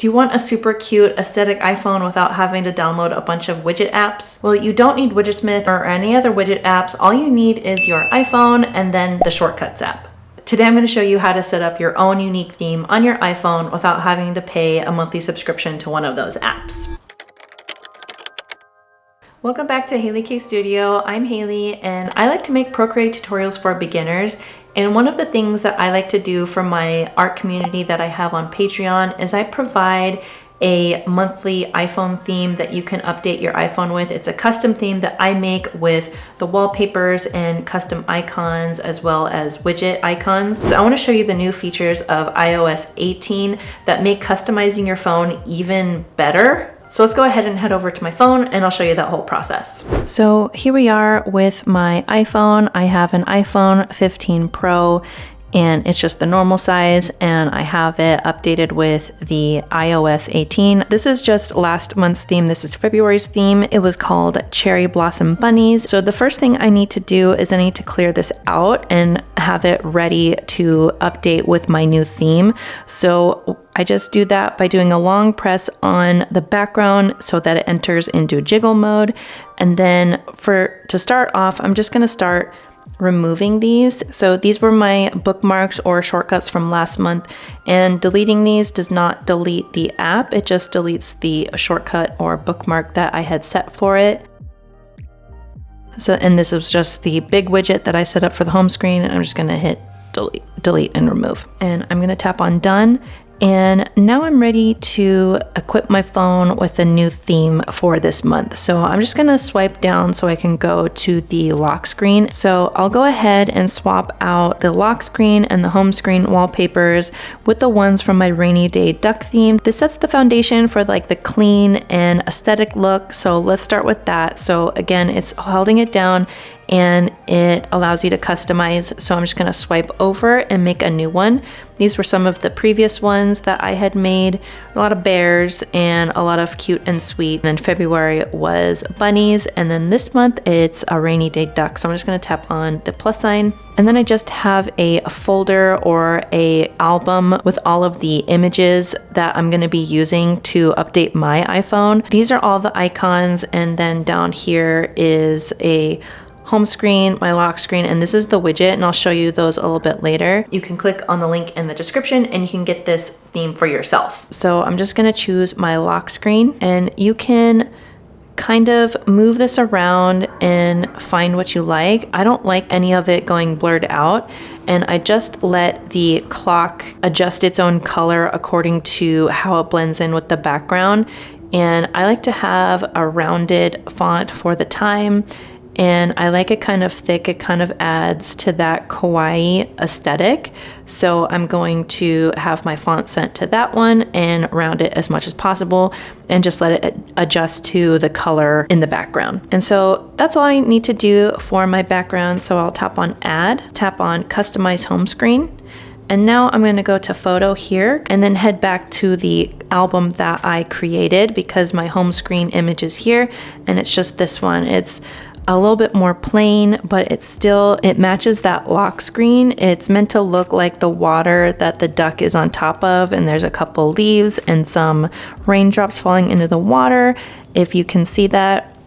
Do you want a super cute aesthetic iPhone without having to download a bunch of widget apps? Well, you don't need Widgetsmith or any other widget apps. All you need is your iPhone and then the Shortcuts app. Today I'm going to show you how to set up your own unique theme on your iPhone without having to pay a monthly subscription to one of those apps. Welcome back to Haley K Studio. I'm Haley and I like to make Procreate tutorials for beginners. And one of the things that I like to do for my art community that I have on Patreon is I provide a monthly iPhone theme that you can update your iPhone with. It's a custom theme that I make with the wallpapers and custom icons as well as widget icons. So I want to show you the new features of iOS 18 that make customizing your phone even better. So let's go ahead and head over to my phone and I'll show you that whole process. So here we are with my iPhone. I have an iPhone 15 Pro and it's just the normal size and I have it updated with the iOS 18. This is just last month's theme. This is February's theme. It was called Cherry Blossom Bunnies. So the first thing I need to do is I need to clear this out and have it ready to update with my new theme. So I just do that by doing a long press on the background so that it enters into jiggle mode. And then to start off, I'm just gonna start removing these. So these were my bookmarks or shortcuts from last month, and deleting these does not delete the app. It just deletes the shortcut or bookmark that I had set for it. So, and this is just the big widget that I set up for the home screen. I'm just gonna hit delete and remove. And I'm gonna tap on done. And now I'm ready to equip my phone with a new theme for this month. So I'm just gonna swipe down so I can go to the lock screen. So I'll go ahead and swap out the lock screen and the home screen wallpapers with the ones from my rainy day duck theme. This sets the foundation for like the clean and aesthetic look. So let's start with that. So again, it's holding it down and it allows you to customize. So I'm just gonna swipe over and make a new one. These were some of the previous ones that I had made. A lot of bears and a lot of cute and sweet. And then February was bunnies. And then this month it's a rainy day duck. So I'm just gonna tap on the plus sign. And then I just have a folder or a album with all of the images that I'm gonna be using to update my iPhone. These are all the icons. And then down here is a home screen, my lock screen, and this is the widget, and I'll show you those a little bit later. You can click on the link in the description and you can get this theme for yourself. So I'm just gonna choose my lock screen, and you can kind of move this around and find what you like. I don't like any of it going blurred out, and I just let the clock adjust its own color according to how it blends in with the background. And I like to have a rounded font for the time, and I like it kind of thick. It kind of adds to that kawaii aesthetic. So I'm going to have my font set to that one and round it as much as possible and just let it adjust to the color in the background. And so that's all I need to do for my background. So I'll tap on add, tap on customize home screen. And now I'm going to go to photo here and then head back to the album that I created because my home screen image is here and it's just this one. It's a little bit more plain, but it matches that lock screen. It's meant to look like the water that the duck is on top of, and there's a couple leaves and some raindrops falling into the water. If you can see that,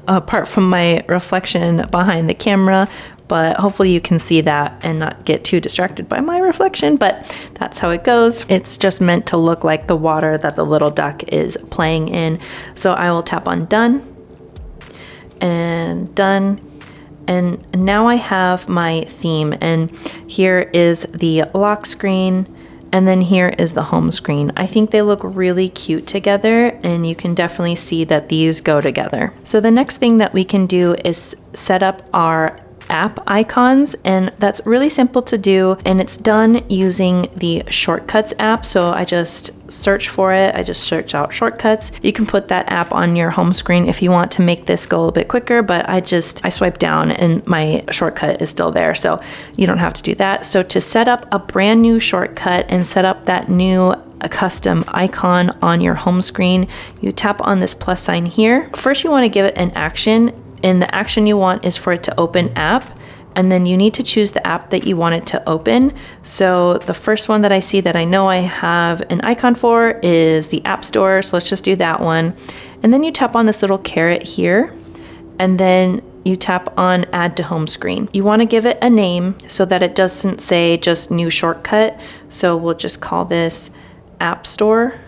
apart from my reflection behind the camera, but hopefully you can see that and not get too distracted by my reflection, but that's how it goes. It's just meant to look like the water that the little duck is playing in. So I will tap on done. And done. And now I have my theme, and here is the lock screen, and then here is the home screen. I think they look really cute together, and you can definitely see that these go together. So the next thing that we can do is set up our app icons, and that's really simple to do, and it's done using the Shortcuts app. So I just search for it. I just search out Shortcuts. You can put that app on your home screen if you want to make this go a little bit quicker, but I swipe down and my shortcut is still there, so you don't have to do that. So to set up a brand new shortcut and set up that new custom icon on your home screen, you tap on this plus sign here. First, you want to give it an action, and the action you want is for it to open app. and then you need to choose the app that you want it to open. So the first one that I see that I know I have an icon for is the App Store. So let's just do that one. And then you tap on this little caret here, and then you tap on Add to Home Screen. You want to give it a name so that it doesn't say just New Shortcut. So we'll just call this App Store,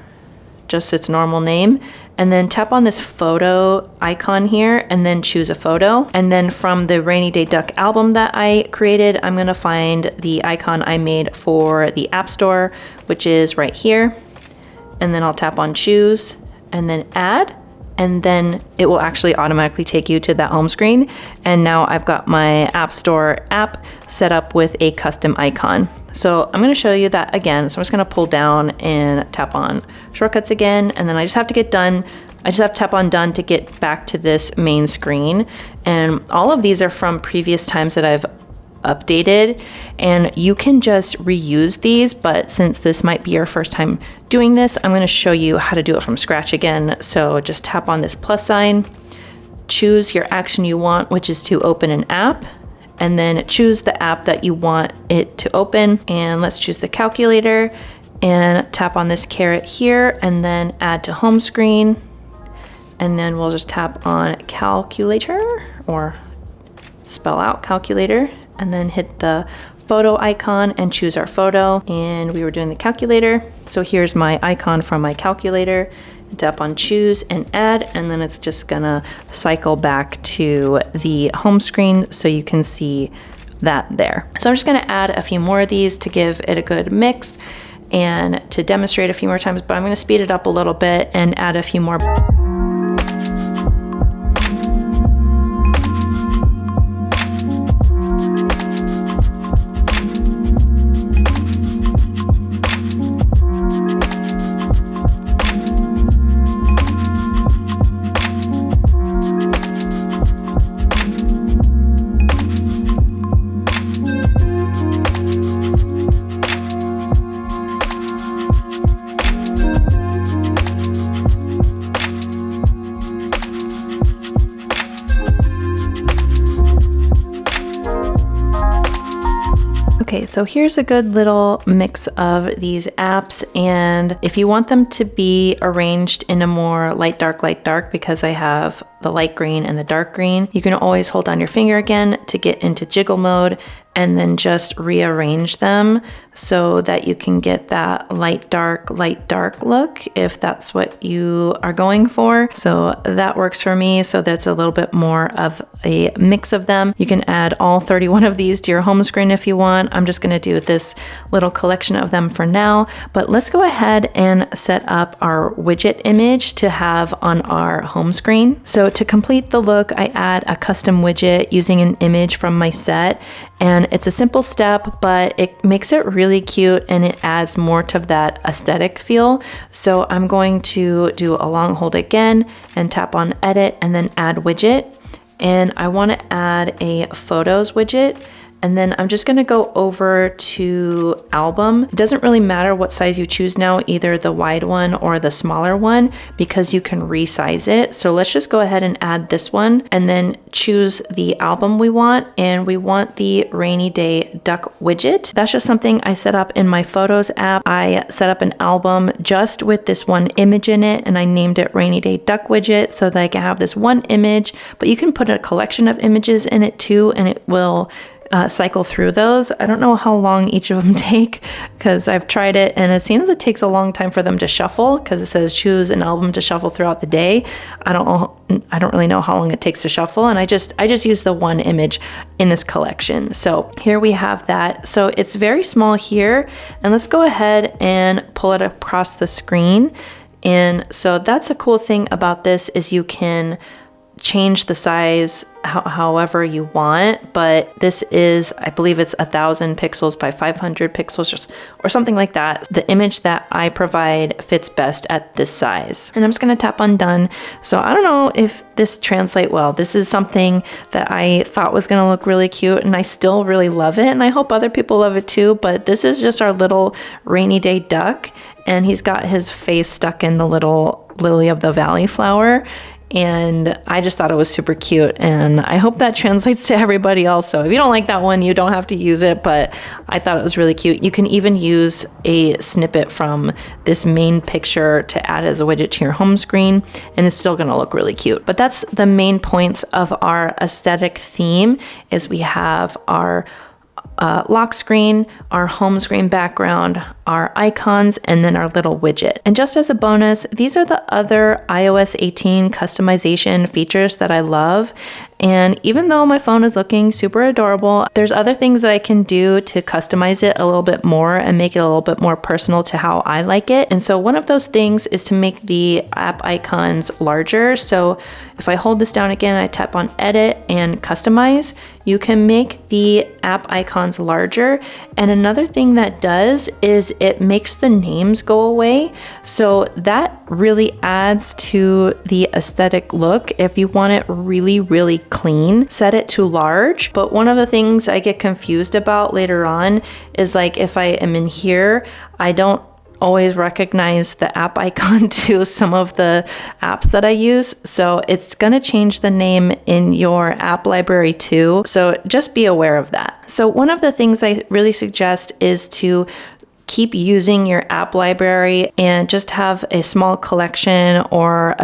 just its normal name. And then tap on this photo icon here and then choose a photo. And then from the Rainy Day Duck album that I created, I'm gonna find the icon I made for the App Store, which is right here. And then I'll tap on choose and then add. And then it will actually automatically take you to that home screen. And now I've got my App Store app set up with a custom icon. So I'm gonna show you that again. So I'm just gonna pull down and tap on shortcuts again. And then I just have to get done. I just have to tap on done to get back to this main screen. And all of these are from previous times that I've updated, and you can just reuse these, but since this might be your first time doing this, I'm going to show you how to do it from scratch again. So just tap on this plus sign, choose your action you want, which is to open an app, and then choose the app that you want it to open. And let's choose the calculator and tap on this caret here and then add to home screen. And then we'll just tap on calculator, or spell out calculator, and then hit the photo icon and choose our photo. And we were doing the calculator. So here's my icon from my calculator. Tap on choose and add, and then it's just gonna cycle back to the home screen so you can see that there. So I'm just gonna add a few more of these to give it a good mix and to demonstrate a few more times, but I'm gonna speed it up a little bit and add a few more. Okay, so here's a good little mix of these apps, and if you want them to be arranged in a more light dark, because I have the light green and the dark green, you can always hold down your finger again to get into jiggle mode and then just rearrange them so that you can get that light dark look if that's what you are going for. So that works for me. So that's a little bit more of a mix of them. You can add all 31 of these to your home screen if you want. I'm just gonna do this little collection of them for now, but let's go ahead and set up our widget image to have on our home screen. So to complete the look, I add a custom widget using an image from my set, and it's a simple step, but it makes it really cute and it adds more to that aesthetic feel. So I'm going to do a long hold again and tap on edit and then add widget. And I want to add a photos widget. And then I'm just gonna go over to album. It doesn't really matter what size you choose now, either the wide one or the smaller one, because you can resize it. So let's just go ahead and add this one and then choose the album we want. And we want the Rainy Day Duck widget. That's just something I set up in my Photos app. I set up an album just with this one image in it, and I named it Rainy Day Duck widget so that I can have this one image, but you can put a collection of images in it too, and it will cycle through those. I don't know how long each of them take because I've tried it and it seems it takes a long time for them to shuffle because it says choose an album to shuffle throughout the day. I don't really know how long it takes to shuffle, and I just use the one image in this collection. So here we have that. So it's very small here, and let's go ahead and pull it across the screen. And so that's a cool thing about this is you can change the size however you want, but this is, I believe it's 1,000 pixels by 500 pixels or something like that. The image that I provide fits best at this size. And I'm just gonna tap on done. So I don't know if this translates well. This is something that I thought was gonna look really cute, and I still really love it, and I hope other people love it too, but this is just our little rainy day duck, and he's got his face stuck in the little lily of the valley flower. and I just thought it was super cute, and I hope that translates to everybody also. If you don't like that one, you don't have to use it, but I thought it was really cute. You can even use a snippet from this main picture to add as a widget to your home screen, and it's still gonna look really cute. But that's the main points of our aesthetic theme, is we have our lock screen, our home screen background, our icons, and then our little widget. And just as a bonus, these are the other iOS 18 customization features that I love. And even though my phone is looking super adorable, there's other things that I can do to customize it a little bit more and make it a little bit more personal to how I like it. And so one of those things is to make the app icons larger. So if I hold this down again, I tap on edit and customize, you can make the app icons larger. And another thing that does is it makes the names go away. So that really adds to the aesthetic look. If you want it really, really clean, set it to large. But one of the things I get confused about later on is, like, if I am in here, I don't always recognize the app icon to some of the apps that I use. So it's gonna change the name in your app library too. So just be aware of that. So one of the things I really suggest is to keep using your app library and just have a small collection or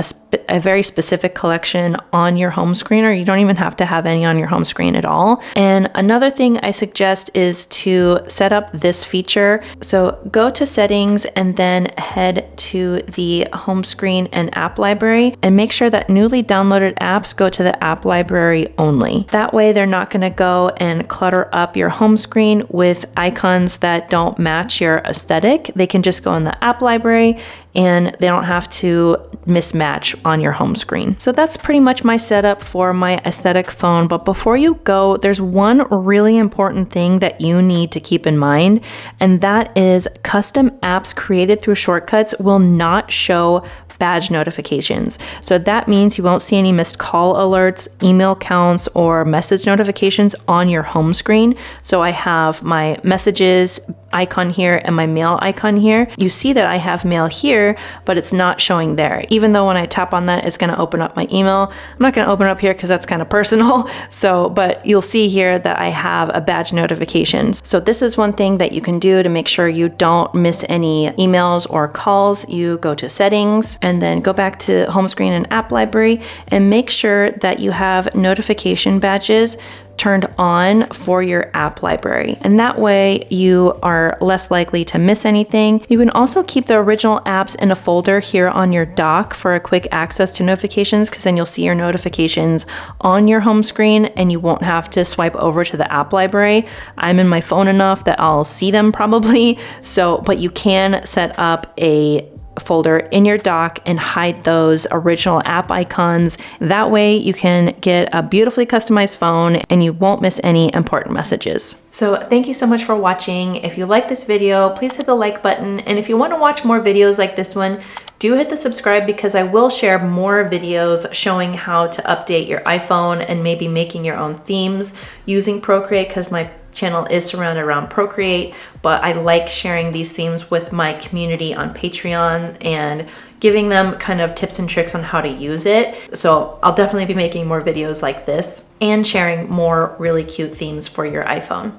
a very specific collection on your home screen, or you don't even have to have any on your home screen at all. And another thing I suggest is to set up this feature. So go to settings and then head to the home screen and app library, and make sure that newly downloaded apps go to the app library only. That way they're not going to go and clutter up your home screen with icons that don't match your aesthetic. They can just go in the app library and they don't have to mismatch on your home screen. So that's pretty much my setup for my aesthetic phone. But before you go, there's one really important thing that you need to keep in mind, and that is custom apps created through shortcuts will not show badge notifications. So that means you won't see any missed call alerts, email counts, or message notifications on your home screen. So I have my messages icon here and my mail icon here. You see that I have mail here, but it's not showing there. Even though when I tap on that, it's going to open up my email. I'm not going to open it up here because that's kind of personal. So, but you'll see here that I have a badge notification. So this is one thing that you can do to make sure you don't miss any emails or calls. You go to settings and then go back to home screen and app library and make sure that you have notification badges turned on for your app library. And that way you are less likely to miss anything. You can also keep the original apps in a folder here on your dock for a quick access to notifications, because then you'll see your notifications on your home screen and you won't have to swipe over to the app library. I'm in my phone enough that I'll see them probably. So, but you can set up a folder in your dock and hide those original app icons. That way you can get a beautifully customized phone and you won't miss any important messages. So thank you so much for watching. If you like this video, please hit the like button. And if you want to watch more videos like this one, do hit the subscribe, because I will share more videos showing how to update your iPhone and maybe making your own themes using Procreate, because my channel is surrounded around Procreate, but I like sharing these themes with my community on Patreon and giving them kind of tips and tricks on how to use it. So I'll definitely be making more videos like this and sharing more really cute themes for your iPhone.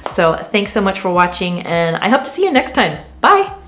So thanks so much for watching, and I hope to see you next time. Bye!